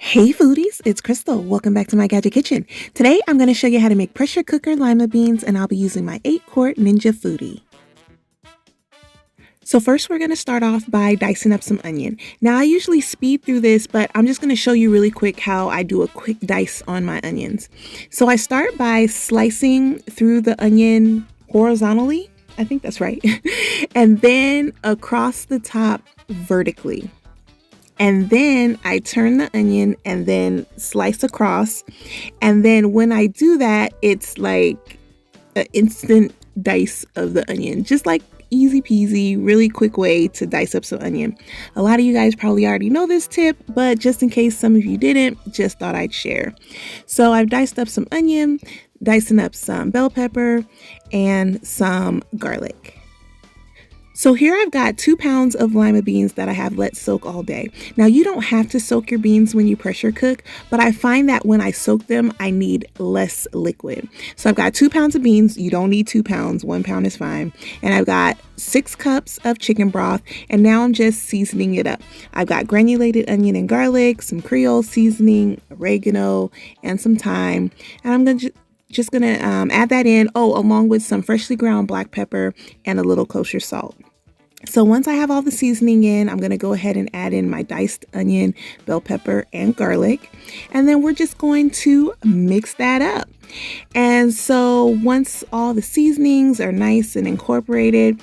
Hey foodies, it's Crystal. Welcome back to my Gadget Kitchen. Today I'm going to show you how to make pressure cooker lima beans, and I'll be using my 8-quart Ninja Foodi. So first we're going to start off by dicing up some onion. Now I usually speed through this, but I'm just going to show you really quick how I do a quick dice on my onions. So I start by slicing through the onion horizontally. I think that's right. And then across the top vertically. And then I turn the onion and then slice across. And then when I do that, it's like an instant dice of the onion. Just like easy peasy, really quick way to dice up some onion. A lot of you guys probably already know this tip, but just in case some of you didn't, just thought I'd share. So I've diced up some onion, dicing up some bell pepper, and some garlic. So here I've got 2 pounds of lima beans that I have let soak all day. Now you don't have to soak your beans when you pressure cook, but I find that when I soak them, I need less liquid. So I've got 2 pounds of beans. You don't need 2 pounds, 1 pound is fine. And I've got 6 cups of chicken broth, and now I'm just seasoning it up. I've got granulated onion and garlic, some creole seasoning, oregano, and some thyme. And I'm just gonna add that in, along with some freshly ground black pepper and a little kosher salt. So once I have all the seasoning in, I'm going to go ahead and add in my diced onion, bell pepper, and garlic. And then we're just going to mix that up. And so once all the seasonings are nice and incorporated,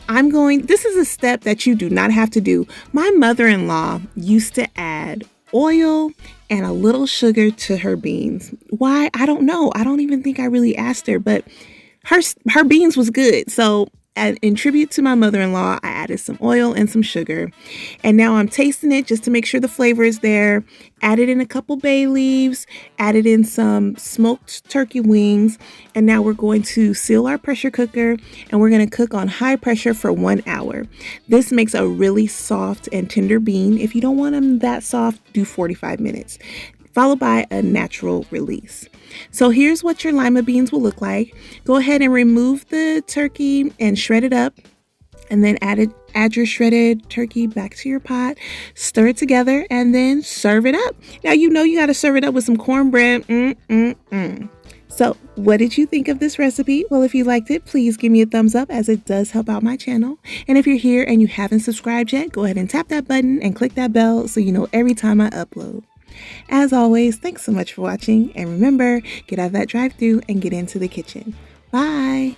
this is a step that you do not have to do. My mother-in-law used to add oil and a little sugar to her beans. Why? I don't know. I don't even think I really asked her, but her beans was good. So in tribute to my mother-in-law, I added some oil and some sugar. And now I'm tasting it just to make sure the flavor is there. Added in a couple bay leaves, added in some smoked turkey wings. And now we're going to seal our pressure cooker, and we're going to cook on high pressure for 1 hour. This makes a really soft and tender bean. If you don't want them that soft, do 45 minutes. Followed by a natural release. So here's what your lima beans will look like. Go ahead and remove the turkey and shred it up, and then add your shredded turkey back to your pot. Stir it together and then serve it up. Now you got to serve it up with some cornbread. So what did you think of this recipe? Well, if you liked it, please give me a thumbs up, as it does help out my channel. And if you're here and you haven't subscribed yet, go ahead and tap that button and click that bell so you know every time I upload. As always, thanks so much for watching, and remember, get out of that drive-thru and get into the kitchen. Bye!